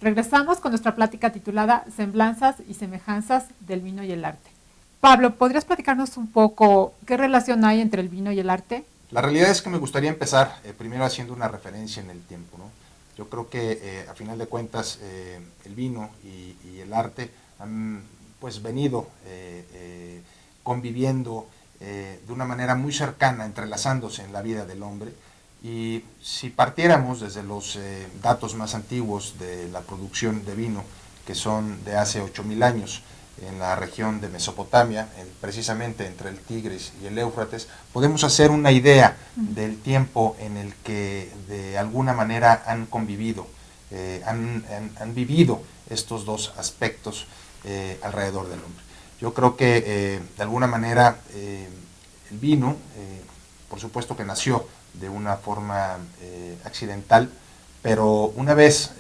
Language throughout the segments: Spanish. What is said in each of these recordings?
Regresamos con nuestra plática titulada Semblanzas y semejanzas del vino y el arte. Pablo, ¿podrías platicarnos un poco qué relación hay entre el vino y el arte? La realidad es que me gustaría empezar primero haciendo una referencia en el tiempo, ¿no? Yo creo que a final de cuentas el vino y el arte han pues venido conviviendo de una manera muy cercana, entrelazándose en la vida del hombre. Y si partiéramos desde los datos más antiguos de la producción de vino, que son de hace 8000 años, en la región de Mesopotamia, precisamente entre el Tigris y el Éufrates, podemos hacer una idea del tiempo en el que de alguna manera han convivido, han vivido estos dos aspectos alrededor del hombre. Yo creo que de alguna manera el vino, por supuesto que nació de una forma accidental, pero una vez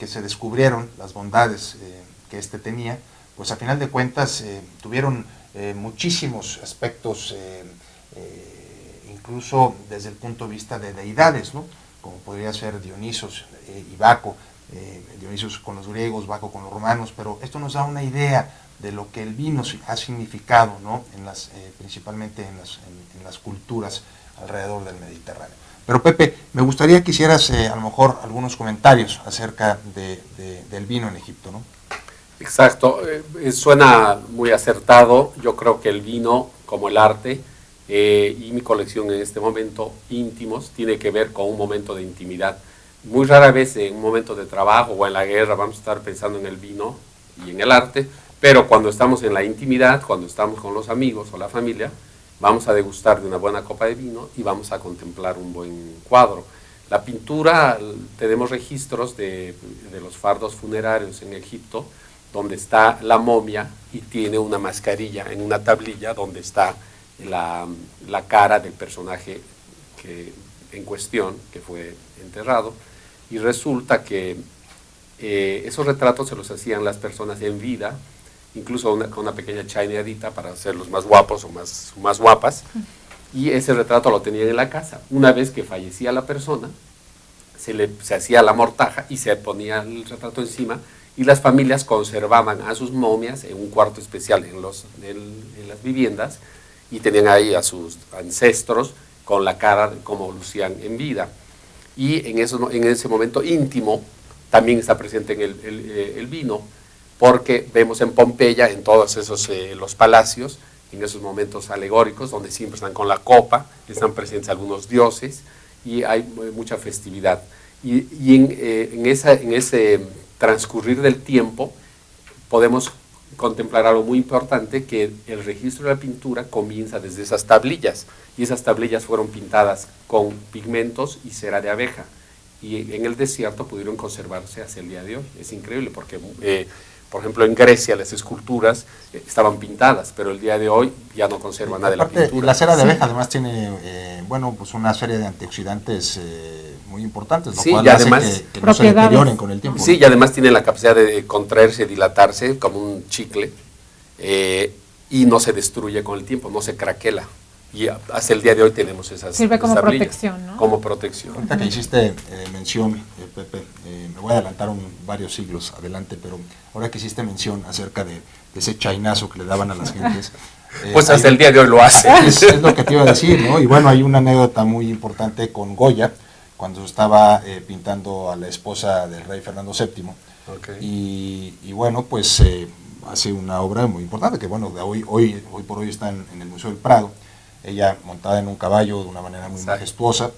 que se descubrieron las bondades que éste tenía, pues a final de cuentas tuvieron muchísimos aspectos, incluso desde el punto de vista de deidades, ¿no? Como podría ser Dionisos y Baco, Dionisos con los griegos, Baco con los romanos, pero esto nos da una idea de lo que el vino ha significado, ¿no? Principalmente en las culturas alrededor del Mediterráneo. Pero Pepe, me gustaría que hicieras a lo mejor algunos comentarios acerca del vino en Egipto, ¿no? Exacto, suena muy acertado. Yo creo que el vino, como el arte, y mi colección en este momento, íntimos, tiene que ver con un momento de intimidad. Muy rara vez en un momento de trabajo o en la guerra vamos a estar pensando en el vino y en el arte, pero cuando estamos en la intimidad, cuando estamos con los amigos o la familia, vamos a degustar de una buena copa de vino y vamos a contemplar un buen cuadro. La pintura, tenemos registros de los fardos funerarios en Egipto, donde está la momia y tiene una mascarilla en una tablilla donde está la cara del personaje en cuestión, que fue enterrado, y resulta que esos retratos se los hacían las personas en vida, incluso con una pequeña chaineadita para hacerlos más guapos o más guapas, y ese retrato lo tenían en la casa. Una vez que fallecía la persona, se hacía la mortaja y se ponía el retrato encima, y las familias conservaban a sus momias en un cuarto especial en las viviendas, y tenían ahí a sus ancestros con la cara como lucían en vida. Y en ese momento íntimo también está presente en el vino, porque vemos en Pompeya, en todos esos los palacios, en esos momentos alegóricos, donde siempre están con la copa, están presentes algunos dioses, y hay mucha festividad. Y en ese transcurrir del tiempo podemos contemplar algo muy importante, que el registro de la pintura comienza desde esas tablillas, y esas tablillas fueron pintadas con pigmentos y cera de abeja, y en el desierto pudieron conservarse hasta el día de hoy. Es increíble porque, por ejemplo, en Grecia las esculturas estaban pintadas, pero el día de hoy ya no conserva nada de la pintura. La cera de abeja además tiene pues una serie de antioxidantes muy importantes, lo cual hace que no se deterioren con el tiempo. Sí, y además tiene la capacidad de contraerse, dilatarse como un chicle, y no se destruye con el tiempo, no se craquela. Y hasta el día de hoy tenemos esas sirve como protección, ¿no? Como protección. Ahorita que hiciste mención, Pepe, me voy a adelantar varios siglos adelante, pero ahora que hiciste mención acerca de ese chainazo que le daban a las gentes. Pues hasta el día de hoy lo hace. Es lo que te iba a decir, ¿no? Y bueno, hay una anécdota muy importante con Goya, cuando estaba pintando a la esposa del rey Fernando VII. Okay. Y bueno, pues hace una obra muy importante, que bueno, hoy por hoy está en el Museo del Prado. Ella montada en un caballo de una manera muy majestuosa,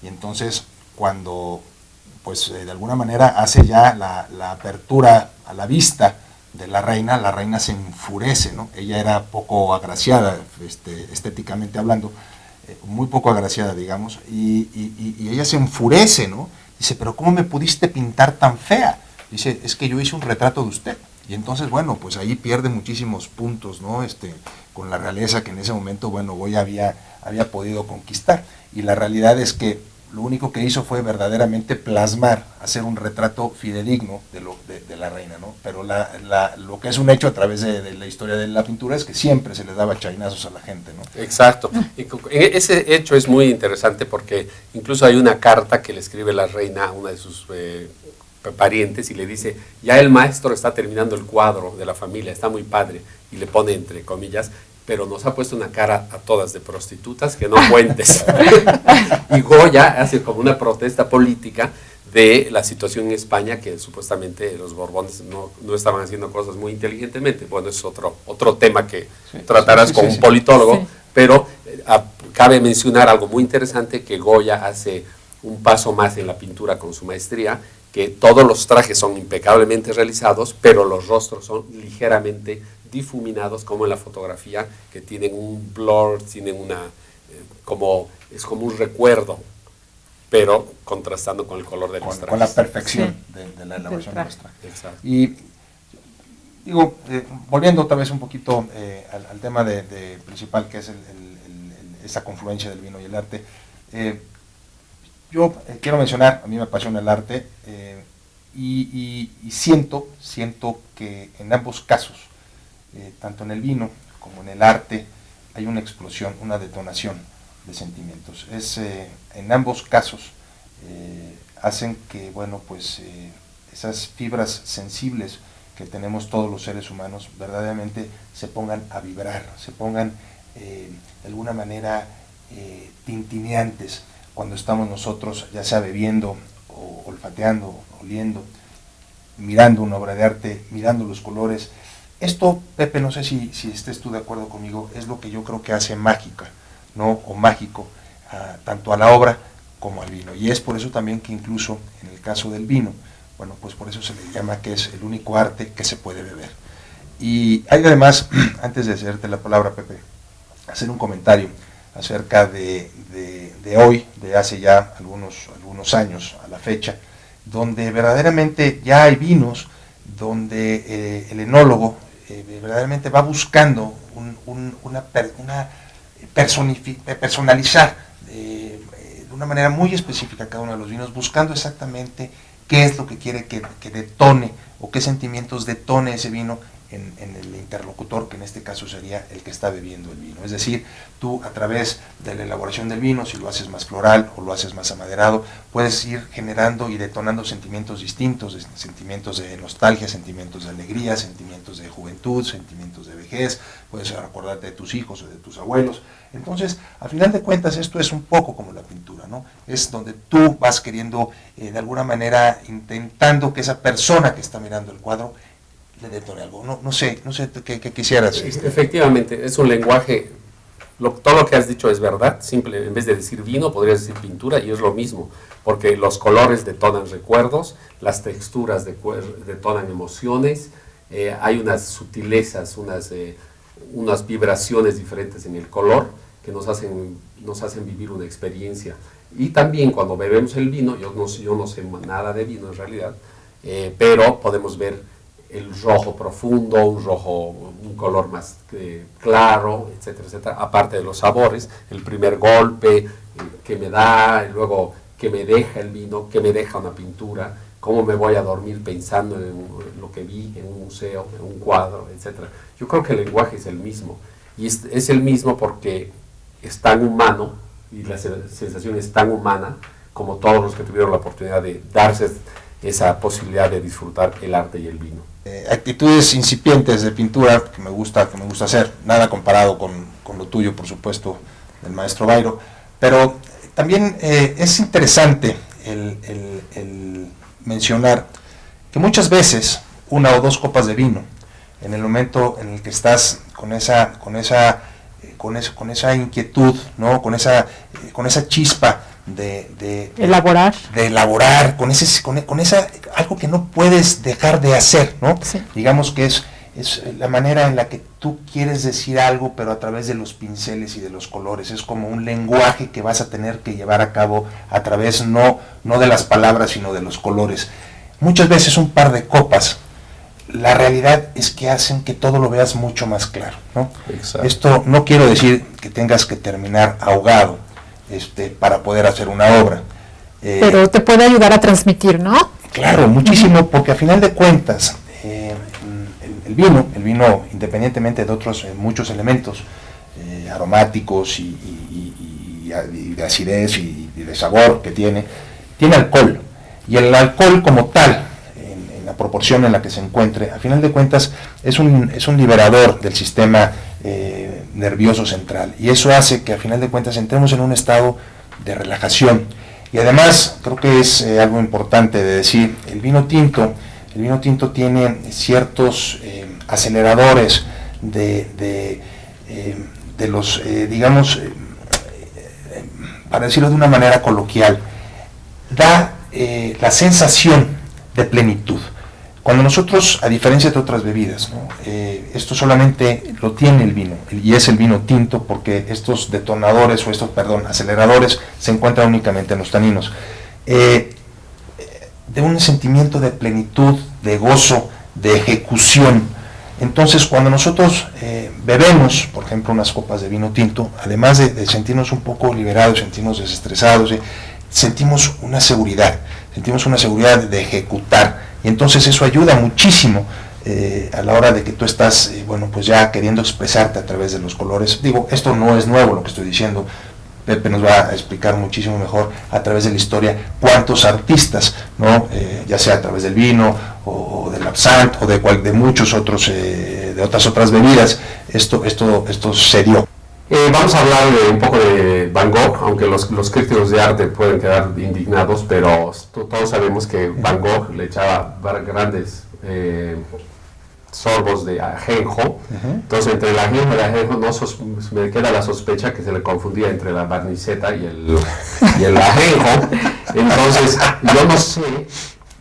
y entonces cuando pues de alguna manera hace ya la apertura a la vista de la reina se enfurece, ¿no? Ella era poco agraciada, estéticamente hablando, muy poco agraciada, digamos, y ella se enfurece, ¿no? Dice, pero ¿cómo me pudiste pintar tan fea? Dice, es que yo hice un retrato de usted. Y entonces, bueno, pues ahí pierde muchísimos puntos, ¿no? Con la realeza que en ese momento, bueno, Goya había podido conquistar. Y la realidad es que lo único que hizo fue verdaderamente plasmar, hacer un retrato fidedigno de la reina, ¿no? Pero lo que es un hecho a través de la historia de la pintura es que siempre se le daba chainazos a la gente, ¿no? Exacto. Y ese hecho es muy interesante porque incluso hay una carta que le escribe la reina a una de sus parientes y le dice, ya el maestro está terminando el cuadro de la familia, está muy padre, y le pone entre comillas, pero nos ha puesto una cara a todas de prostitutas que no cuentes. Y Goya hace como una protesta política de la situación en España, que supuestamente los Borbones no estaban haciendo cosas muy inteligentemente. Bueno, es otro tema que tratarás con un politólogo, pero cabe mencionar algo muy interesante, que Goya hace un paso más en la pintura con su maestría, que todos los trajes son impecablemente realizados, pero los rostros son ligeramente difuminados, como en la fotografía, que tienen un blur, tienen es como un recuerdo, pero contrastando con el color de los trajes. Con la perfección de la elaboración de los trajes. Exacto. Y digo, volviendo otra vez un poquito al tema principal, que es esa confluencia del vino y el arte, yo quiero mencionar, a mí me apasiona el arte, y siento que en ambos casos, tanto en el vino como en el arte, hay una explosión, una detonación de sentimientos. En ambos casos hacen que, bueno, pues esas fibras sensibles que tenemos todos los seres humanos verdaderamente se pongan a vibrar, se pongan de alguna manera tintineantes cuando estamos nosotros, ya sea bebiendo, o olfateando, oliendo, mirando una obra de arte, mirando los colores. Esto, Pepe, no sé si estés tú de acuerdo conmigo, es lo que yo creo que hace mágica, ¿no? O mágico, tanto a la obra como al vino. Y es por eso también que incluso en el caso del vino, bueno, pues por eso se le llama que es el único arte que se puede beber. Y hay además, antes de hacerte la palabra, Pepe, hacer un comentario acerca de hoy, de hace ya algunos años a la fecha, donde verdaderamente ya hay vinos donde el enólogo verdaderamente va buscando personalizar de una manera muy específica cada uno de los vinos, buscando exactamente qué es lo que quiere que detone, o qué sentimientos detone ese vino en el interlocutor, que en este caso sería el que está bebiendo el vino. Es decir, tú a través de la elaboración del vino, si lo haces más floral o lo haces más amaderado, puedes ir generando y detonando sentimientos distintos, sentimientos de nostalgia, sentimientos de alegría, sentimientos de juventud, sentimientos de vejez, puedes acordarte de tus hijos o de tus abuelos. Entonces, al final de cuentas, esto es un poco como la pintura, ¿no? Es donde tú vas queriendo, de alguna manera, intentando que esa persona que está mirando el cuadro le detone algo. No sé qué quisieras. Efectivamente, es un lenguaje, todo lo que has dicho es verdad. En vez de decir vino, podrías decir pintura, y es lo mismo, porque los colores detonan recuerdos, las texturas detonan emociones, hay unas sutilezas, unas vibraciones diferentes en el color que nos hacen vivir una experiencia. Y también cuando bebemos el vino, yo no sé nada de vino en realidad, pero podemos ver el rojo profundo, un color más claro, etcétera, etcétera, aparte de los sabores, el primer golpe que me da, luego que me deja el vino, que me deja una pintura, cómo me voy a dormir pensando en lo que vi en un museo, en un cuadro, etcétera. Yo creo que el lenguaje es el mismo, y es el mismo porque es tan humano, y la sensación es tan humana, como todos los que tuvieron la oportunidad de darse esa posibilidad de disfrutar el arte y el vino. Actitudes incipientes de pintura que me gusta hacer, nada comparado con lo tuyo, por supuesto, del maestro Bairo, pero también es interesante el mencionar que muchas veces una o dos copas de vino, en el momento en el que estás con esa inquietud, ¿no? con esa chispa de elaborar, con esa algo que no puedes dejar de hacer, ¿no? Sí. Digamos que es la manera en la que tú quieres decir algo, pero a través de los pinceles y de los colores. Es como un lenguaje que vas a tener que llevar a cabo a través no de las palabras, sino de los colores. Muchas veces un par de copas, la realidad es que hacen que todo lo veas mucho más claro, ¿no? Exacto. Esto no quiero decir que tengas que terminar ahogado para poder hacer una obra. Pero te puede ayudar a transmitir, ¿no? Claro, muchísimo, porque a final de cuentas, el vino, independientemente de otros muchos elementos aromáticos y de acidez y de sabor que tiene alcohol. Y el alcohol como tal, la proporción en la que se encuentre, a final de cuentas es un liberador del sistema nervioso central, y eso hace que a final de cuentas entremos en un estado de relajación. Y además creo que es algo importante de decir, el vino tinto tiene ciertos aceleradores de los, digamos, para decirlo de una manera coloquial, da la sensación de plenitud. Cuando nosotros, a diferencia de otras bebidas, ¿no? Esto solamente lo tiene el vino, y es el vino tinto, porque estos detonadores, aceleradores, se encuentran únicamente en los taninos. De un sentimiento de plenitud, de gozo, de ejecución. Entonces, cuando nosotros bebemos, por ejemplo, unas copas de vino tinto, además de sentirnos un poco liberados, sentirnos desestresados, sentimos una seguridad de ejecutar, y entonces eso ayuda muchísimo a la hora de que tú estás, pues ya queriendo expresarte a través de los colores. Digo, esto no es nuevo lo que estoy diciendo, Pepe nos va a explicar muchísimo mejor a través de la historia cuántos artistas, ¿no? Ya sea a través del vino o del absinthe o de muchos otros, de otras bebidas, esto se dio. Vamos a hablar un poco de Van Gogh, aunque los críticos de arte pueden quedar indignados, pero todos sabemos que Van Gogh le echaba grandes sorbos de ajenjo. Entonces, entre el ajenjo y el ajenjo me queda la sospecha que se le confundía entre la barniceta y el ajenjo. Entonces, yo no sé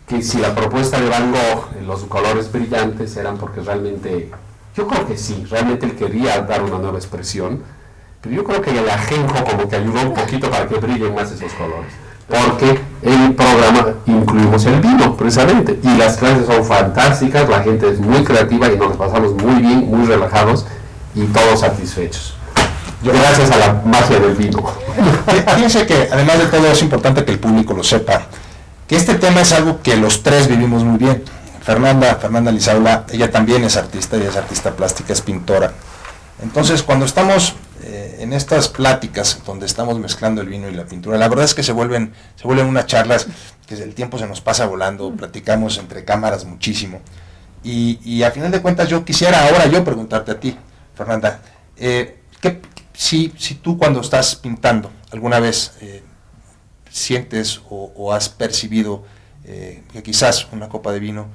que si la propuesta de Van Gogh, los colores brillantes, eran porque realmente, yo creo que sí, realmente él quería dar una nueva expresión, pero yo creo que el ajenjo como que ayudó un poquito para que brillen más esos colores. Porque en el programa incluimos el vino, precisamente, y las clases son fantásticas, la gente es muy creativa y nos pasamos muy bien, muy relajados y todos satisfechos. Gracias a la magia del vino. Fíjense que además de todo es importante que el público lo sepa, que este tema es algo que los tres vivimos muy bien. Fernanda Lizaula, ella también es artista plástica, es pintora. Entonces, cuando estamos en estas pláticas donde estamos mezclando el vino y la pintura, la verdad es que se vuelven unas charlas que el tiempo se nos pasa volando, platicamos entre cámaras muchísimo, y a final de cuentas yo quisiera ahora preguntarte a ti, Fernanda, si tú cuando estás pintando alguna vez sientes o has percibido que quizás una copa de vino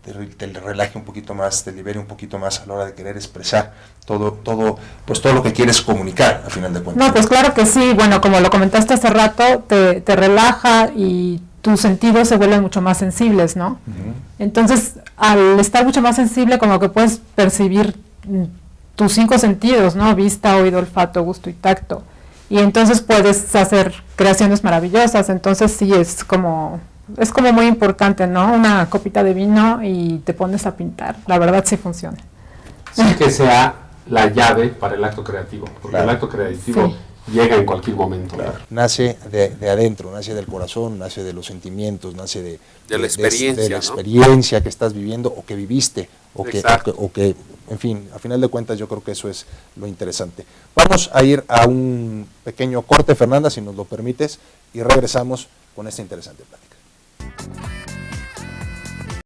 te relaje un poquito más, te libere un poquito más a la hora de querer expresar todo lo que quieres comunicar, a final de cuentas. No, pues claro que sí. Bueno, como lo comentaste hace rato, te relaja y tus sentidos se vuelven mucho más sensibles, ¿no? Entonces, al estar mucho más sensible, como que puedes percibir tus 5 sentidos, ¿no? Vista, oído, olfato, gusto y tacto. Y entonces puedes hacer creaciones maravillosas. Entonces sí, es como muy importante, ¿no? Una copita de vino y te pones a pintar. La verdad sí funciona. Sí, que sea la llave para el acto creativo, porque el acto creativo llega en cualquier momento. Claro. Nace de adentro, nace del corazón, nace de los sentimientos, nace de la experiencia que estás viviendo o que viviste, o que, en fin, a final de cuentas yo creo que eso es lo interesante. Vamos a ir a un pequeño corte, Fernanda, si nos lo permites, y regresamos con esta interesante plática.